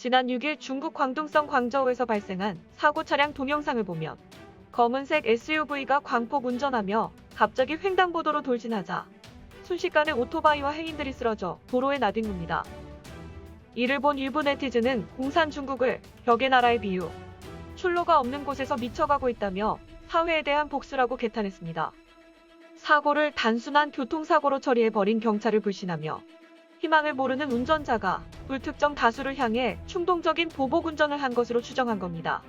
지난 6일 중국 광둥성 광저우에서 발생한 사고 차량 동영상을 보면 검은색 SUV가 광폭 운전하며 갑자기 횡단보도로 돌진하자 순식간에 오토바이와 행인들이 쓰러져 도로에 나뒹굽니다. 이를 본 일부 네티즌은 공산 중국을 벽의 나라에 비유, 출로가 없는 곳에서 미쳐가고 있다며 사회에 대한 복수라고 개탄했습니다. 사고를 단순한 교통사고로 처리해버린 경찰을 불신하며 희망을 모르는 운전자가 불특정 다수를 향해 충동적인 보복 운전을 한 것으로 추정한 겁니다.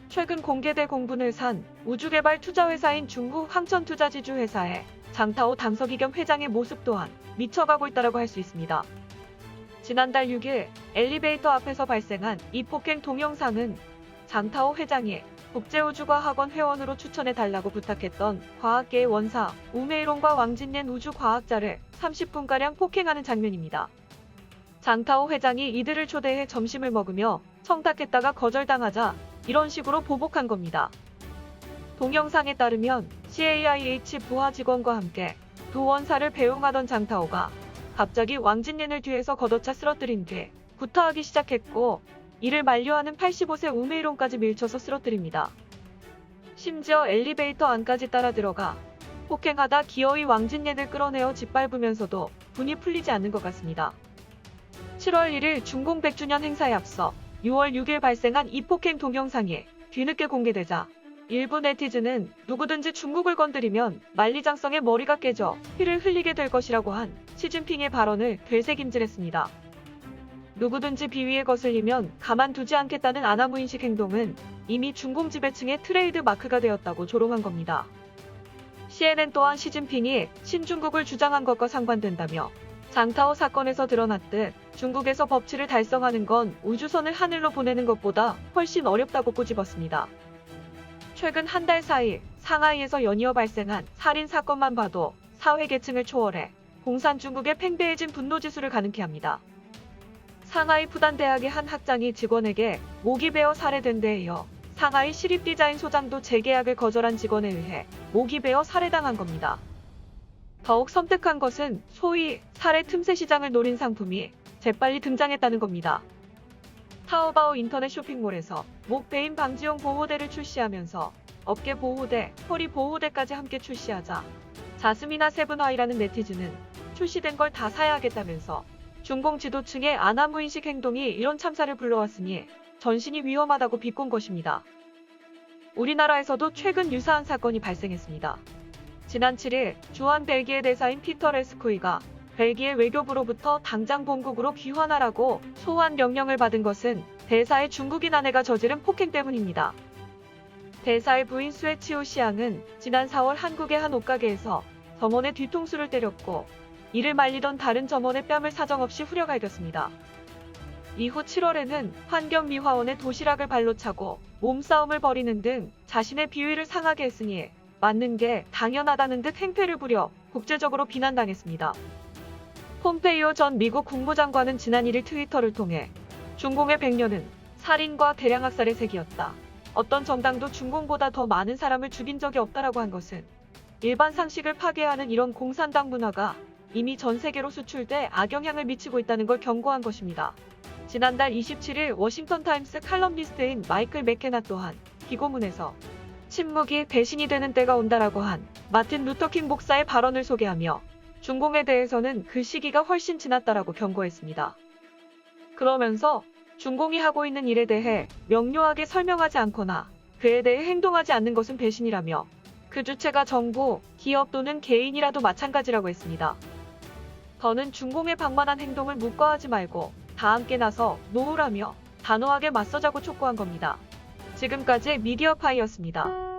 최근 공개된 공분을 산 우주개발 투자회사인 중국 황천투자지주 회사의 장타오 당서기 겸 회장의 모습 또한 미쳐가고 있다고 할 수 있습니다. 지난달 6일 엘리베이터 앞에서 발생한 이 폭행 동영상은 장타오 회장이 국제우주과학원 회원으로 추천해달라고 부탁했던 과학계의 원사 우메이롱과 왕진옌 우주과학자를 30분가량 폭행하는 장면입니다. 장타오 회장이 이들을 초대해 점심을 먹으며 청탁했다가 거절당하자 이런 식으로 보복한 겁니다. 동영상에 따르면 CAIH 부하 직원과 함께 두 원사를 배웅하던 장타오가 갑자기 왕진옌을 뒤에서 걷어차 쓰러뜨린 뒤 구타하기 시작했고 이를 만류하는 85세 우메이롱까지 밀쳐서 쓰러뜨립니다. 심지어 엘리베이터 안까지 따라 들어가 폭행하다 기어이 왕진옌을 끌어내어 짓밟으면서도 분이 풀리지 않는 것 같습니다. 7월 1일 중공 100주년 행사에 앞서 6월 6일 발생한 이 폭행 동영상이 뒤늦게 공개되자 일부 네티즌은 누구든지 중국을 건드리면 만리장성의 머리가 깨져 피를 흘리게 될 것이라고 한 시진핑의 발언을 되새김질했습니다. 누구든지 비위에 거슬리면 가만두지 않겠다는 아나무인식 행동은 이미 중공 지배층의 트레이드 마크가 되었다고 조롱한 겁니다. CNN 또한 시진핑이 신중국을 주장한 것과 상반된다며 장타오 사건에서 드러났듯 중국에서 법치를 달성하는 건 우주선을 하늘로 보내는 것보다 훨씬 어렵다고 꼬집었습니다. 최근 한 달 사이 상하이에서 연이어 발생한 살인 사건만 봐도 사회계층을 초월해 공산 중국의 팽배해진 분노지수를 가능케 합니다. 상하이 푸단대학의 한 학장이 직원에게 목이 베어 살해된 데에 이어 상하이 시립디자인 소장도 재계약을 거절한 직원에 의해 목이 베어 살해당한 겁니다. 더욱 섬뜩한 것은 소위 살해 틈새 시장을 노린 상품이 재빨리 등장했다는 겁니다. 타오바오 인터넷 쇼핑몰에서 목 베임 방지용 보호대를 출시하면서 어깨 보호대, 허리 보호대까지 함께 출시하자 자스미나 세븐화이라는 네티즌은 출시된 걸 다 사야 하겠다면서 중공 지도층의 아나무인식 행동이 이런 참사를 불러왔으니 전신이 위험하다고 비꼰 것입니다. 우리나라에서도 최근 유사한 사건이 발생했습니다. 지난 7일 주한 벨기에 대사인 피터 레스쿠이가 벨기에 외교부로부터 당장 본국으로 귀환하라고 소환 명령을 받은 것은 대사의 중국인 아내가 저지른 폭행 때문입니다. 대사의 부인 수에치오 시앙은 지난 4월 한국의 한 옷가게에서 점원의 뒤통수를 때렸고 이를 말리던 다른 점원의 뺨을 사정없이 후려갈겼습니다. 이후 7월에는 환경미화원의 도시락을 발로 차고 몸싸움을 벌이는 등 자신의 비위를 상하게 했으니 맞는 게 당연하다는 듯 행패를 부려 국제적으로 비난당했습니다. 폼페이오 전 미국 국무장관은 지난 1일 트위터를 통해 중공의 100년은 살인과 대량학살의 세기였다. 어떤 정당도 중공보다 더 많은 사람을 죽인 적이 없다라고 한 것은 일반 상식을 파괴하는 이런 공산당 문화가 이미 전 세계로 수출돼 악영향을 미치고 있다는 걸 경고한 것입니다. 지난달 27일 워싱턴 타임스 칼럼니스트인 마이클 맥케나 또한 기고문에서 침묵이 배신이 되는 때가 온다라고 한 마틴 루터킹 목사의 발언을 소개하며 중공에 대해서는 그 시기가 훨씬 지났다라고 경고했습니다. 그러면서 중공이 하고 있는 일에 대해 명료하게 설명하지 않거나 그에 대해 행동하지 않는 것은 배신이라며 그 주체가 정부, 기업 또는 개인이라도 마찬가지라고 했습니다. 더는 중공의 방만한 행동을 묵과하지 말고 다 함께 나서 놓으라며 단호하게 맞서자고 촉구한 겁니다. 지금까지 미디어파이였습니다.